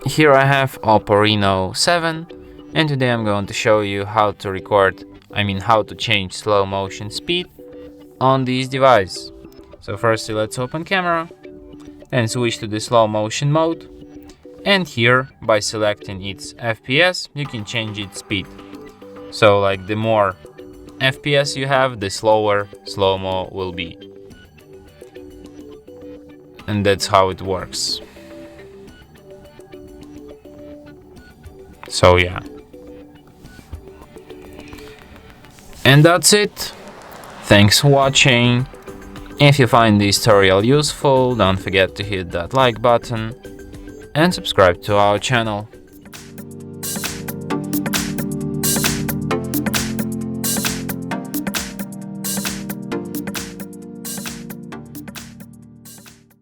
Here I have OPPO Reno 7, and today I'm going to show you how to change slow motion speed on this device. So firstly, let's open camera, then switch to the slow motion mode, and here by selecting its FPS you can change its speed. So like the more FPS you have, the slower slow-mo will be, and that's how it works. So yeah, and that's it. Thanks for watching. If you find this tutorial useful, don't forget to hit that like button and subscribe to our channel.